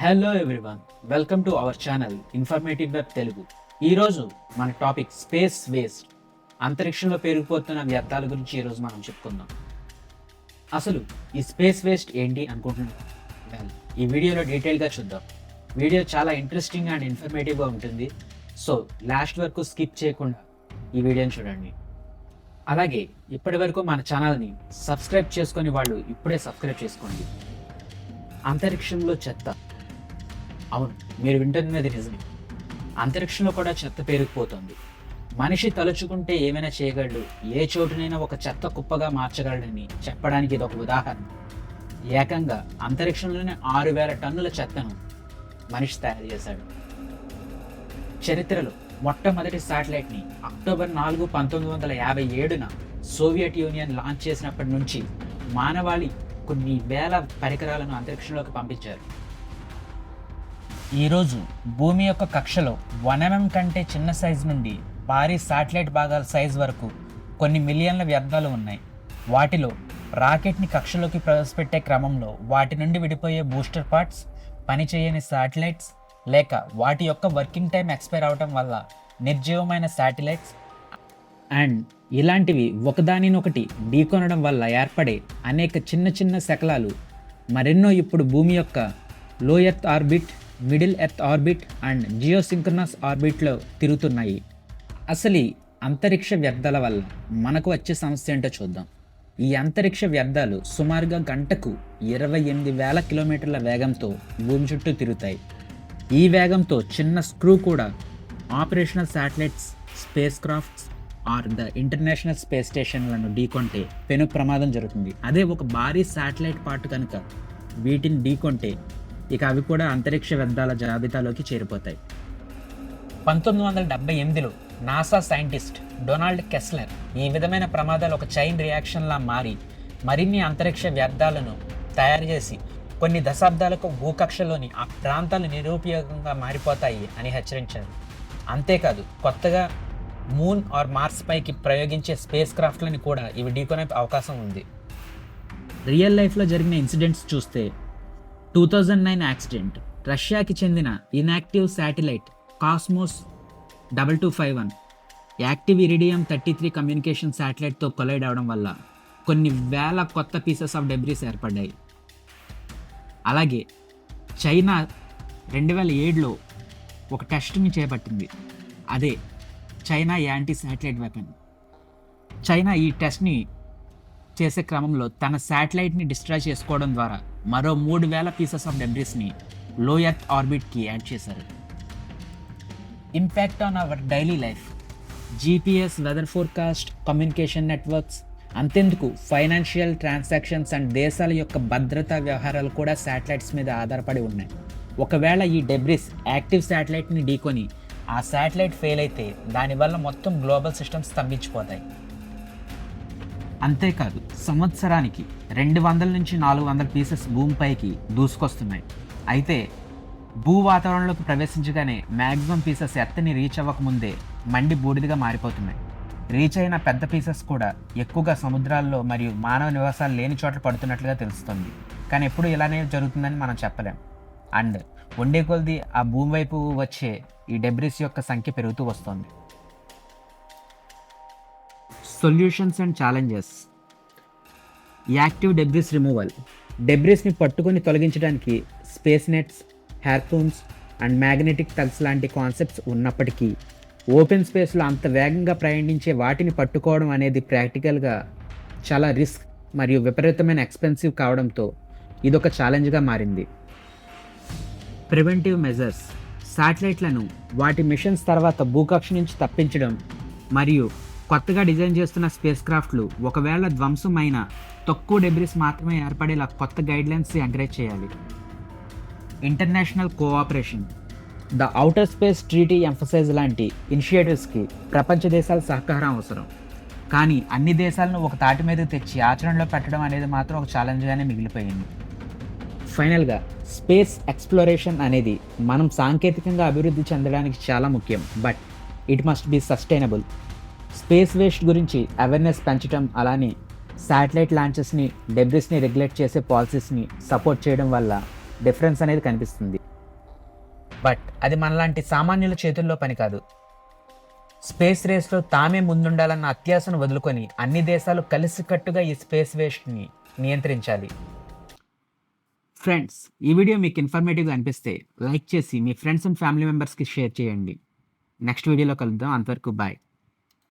Hello everyone, welcome to our channel informative web Telugu. ఈరోజు మన topic space waste, అంతరిక్షంలో పెరిగిపోతున్న వ్యర్థాల గురించి ఈరోజు మనం చెప్పుకుందాం. అసలు ఈ స్పేస్ వేస్ట్ ఏంటి అనుకుంటున్నాం? ఈ వీడియోలో డీటెయిల్గా చూద్దాం. వీడియో చాలా ఇంట్రెస్టింగ్ అండ్ ఇన్ఫర్మేటివ్గా ఉంటుంది. సో లాస్ట్ వరకు స్కిప్ చేయకుండా ఈ వీడియోని చూడండి. అలాగే ఇప్పటి వరకు మన ఛానల్ని సబ్స్క్రైబ్ చేసుకొని వాళ్ళు ఇప్పుడే సబ్స్క్రైబ్ చేసుకోండి. అంతరిక్షంలో చెత్త. అవును, మీరు వింటున్నది నిజమే. అంతరిక్షంలో కూడా చెత్త పేరుకుపోతుంది. మనిషి తలుచుకుంటే ఏమైనా చేయగలడు, ఏ చోటునైనా ఒక చెత్త కుప్పగా మార్చగలడని చెప్పడానికి ఇది ఒక ఉదాహరణ. ఏకంగా అంతరిక్షంలోనే 6,000 టన్నుల చెత్తను మనిషి తయారు చేశాడు. చరిత్రలో మొట్టమొదటి శాటిలైట్ని అక్టోబర్ 4, 1957న సోవియట్ యూనియన్ లాంచ్ చేసినప్పటి నుంచి మానవాళి కొన్ని వేల పరికరాలను అంతరిక్షంలోకి పంపించారు. ఈరోజు భూమి యొక్క కక్షలో 1 mm కంటే చిన్న సైజు నుండి భారీ శాటిలైట్ భాగాల సైజు వరకు కొన్ని మిలియన్ల వ్యర్థాలు ఉన్నాయి. వాటిలో రాకెట్ని కక్షలోకి ప్రవేశపెట్టే క్రమంలో వాటి నుండి విడిపోయే బూస్టర్ పార్ట్స్, పనిచేయని శాటిలైట్స్, లేక వాటి యొక్క వర్కింగ్ టైం ఎక్స్పైర్ అవడం వల్ల నిర్జీవమైన శాటిలైట్స్ అండ్ ఇలాంటివి ఒకదానినొకటి ఢీకొనడం వల్ల ఏర్పడే అనేక చిన్న చిన్న శకలాలు మరెన్నో ఇప్పుడు భూమి యొక్క low earth orbit, middle earth orbit and geosynchronous ఆర్బిట్లో తిరుగుతున్నాయి. అసలు ఈ అంతరిక్ష వ్యర్థాల వల్ల మనకు వచ్చే సమస్య ఏంటో చూద్దాం. ఈ అంతరిక్ష వ్యర్థాలు సుమారుగా గంటకు 28,000 కిలోమీటర్ల వేగంతో భూమి చుట్టూ తిరుగుతాయి. ఈ వేగంతో చిన్న స్క్రూ కూడా operational satellites, spacecrafts or the international space స్టేషన్లను ఢీకొంటే పెను ప్రమాదం జరుగుతుంది. అదే ఒక భారీ శాటిలైట్ పార్ట్ కనుక వీటిని ఢీకొంటే ఇక అవి కూడా అంతరిక్ష వ్యర్థాల జాబితాలోకి చేరిపోతాయి. 1978లో నాసా సైంటిస్ట్ డొనాల్డ్ కెస్లర్ ఈ విధమైన ప్రమాదాలు ఒక చైన్ రియాక్షన్లా మారి మరిన్ని అంతరిక్ష వ్యర్థాలను తయారు చేసి కొన్ని దశాబ్దాలకు భూకక్షలోని ఆ ప్రాంతాలు నిరుపయోగంగా మారిపోతాయి అని హెచ్చరించారు. అంతేకాదు, కొత్తగా మూన్ ఆర్ మార్స్ పైకి ప్రయోగించే స్పేస్ క్రాఫ్ట్లని కూడా ఇవి ఢీకొనే అవకాశం ఉంది. రియల్ లైఫ్లో జరిగిన ఇన్సిడెంట్స్ చూస్తే 2009 యాక్సిడెంట్, రష్యాకి చెందిన inactive satellite Cosmos 2251 active Iridium 33 communication శాటిలైట్తో కొలైడ్ అవడం వల్ల కొన్ని వేల కొత్త పీసెస్ ఆఫ్ డెబ్రీస్ ఏర్పడ్డాయి. అలాగే చైనా 2007లో ఒక టెస్ట్ని చేపట్టింది. అదే China anti satellite weapon. China ఈ టెస్ట్ని చేసే క్రమంలో తన శాటిలైట్ని డిస్ట్రాయ్ చేసుకోవడం ద్వారా మరో 3,000 పీసెస్ ఆఫ్ డెబ్రీస్ని లో ఎర్త్ ఆర్బిట్కి యాడ్ చేశారు. Impact on our daily life. GPS, weather forecast, communication networks, అంతెందుకు ఫైనాన్షియల్ ట్రాన్సాక్షన్స్ అండ్ దేశాల యొక్క భద్రతా వ్యవహారాలు కూడా శాటిలైట్స్ మీద ఆధారపడి ఉన్నాయి. ఒకవేళ ఈ డెబ్రీస్ యాక్టివ్ శాటిలైట్ని ఢీకొని ఆ శాటిలైట్ ఫెయిల్ అయితే దానివల్ల మొత్తం గ్లోబల్ సిస్టమ్స్ స్తంభించిపోతాయి. అంతేకాదు, సంవత్సరానికి 200 నుంచి 400 పీసెస్ భూమిపైకి దూసుకొస్తున్నాయి. అయితే భూ వాతావరణంలోకి ప్రవేశించగానే మ్యాక్సిమం పీసెస్ ఎర్త్ని రీచ్ అవ్వకముందే మండి బూడిదగా మారిపోతున్నాయి. రీచ్ అయిన పెద్ద పీసెస్ కూడా ఎక్కువగా సముద్రాల్లో మరియు మానవ నివాసాలు లేని చోట్ల పడుతున్నట్లుగా తెలుస్తుంది. కానీ ఎప్పుడు ఇలానే జరుగుతుందని మనం చెప్పలేం. అండ్ వండే కొలది ఆ భూమి వైపు వచ్చే ఈ డెబ్రిస్ యొక్క సంఖ్య పెరుగుతూ వస్తుంది. Solutions and challenges. Active debris removal. డెబ్రిస్ని పట్టుకొని తొలగించడానికి space nets, harpoons and magnetic tugs లాంటి కాన్సెప్ట్స్ ఉన్నప్పటికీ ఓపెన్ స్పేస్లో అంత వేగంగా ప్రయాణించే వాటిని పట్టుకోవడం అనేది ప్రాక్టికల్గా చాలా రిస్క్ మరియు విపరీతమైన ఎక్స్పెన్సివ్ కావడంతో ఇదొక ఛాలెంజ్గా మారింది. Preventive measures. శాటిలైట్లను వాటి మిషన్స్ తర్వాత భూకక్ష నుంచి తప్పించడం మరియు కొత్తగా డిజైన్ చేస్తున్న స్పేస్ క్రాఫ్ట్లు ఒకవేళ ధ్వంసమైన తక్కువ డెబ్రిస్ మాత్రమే ఏర్పడేలా కొత్త గైడ్లైన్స్ ఎంకరేజ్ చేయాలి. International cooperation. The outer space treaty emphasize లాంటి ఇనిషియేటివ్స్కి ప్రపంచ దేశాల సహకారం అవసరం. కానీ అన్ని దేశాలను ఒక తాటి మీద తెచ్చి ఆచరణలో పెట్టడం అనేది మాత్రం ఒక ఛాలెంజ్గానే మిగిలిపోయింది. ఫైనల్గా, స్పేస్ ఎక్స్ప్లోరేషన్ అనేది మనం సాంకేతికంగా అభివృద్ధి చెందడానికి చాలా ముఖ్యం. But it must be sustainable. Space waste గురించి అవేర్నెస్ పెంచడం, అలానే శాటిలైట్ లాంచెస్ని, డెబ్రిస్ని రెగ్యులేట్ చేసే పాలసీస్ని సపోర్ట్ చేయడం వల్ల డిఫరెన్స్ అనేది కనిపిస్తుంది. బట్ అది మనలాంటి సామాన్యుల చేతుల్లో పని కాదు. స్పేస్ రేస్లో తామే ముందుండాలన్న అత్యాశను వదులుకొని అన్ని దేశాలు కలిసికట్టుగా ఈ స్పేస్ వేస్ట్ని నియంత్రించాలి. ఫ్రెండ్స్, ఈ వీడియో మీకు ఇన్ఫర్మేటివ్గా అనిపిస్తే లైక్ చేసి మీ ఫ్రెండ్స్ అండ్ ఫ్యామిలీ మెంబర్స్కి షేర్ చేయండి. నెక్స్ట్ వీడియోలో కలుద్దాం. అంతవరకు బాయ్.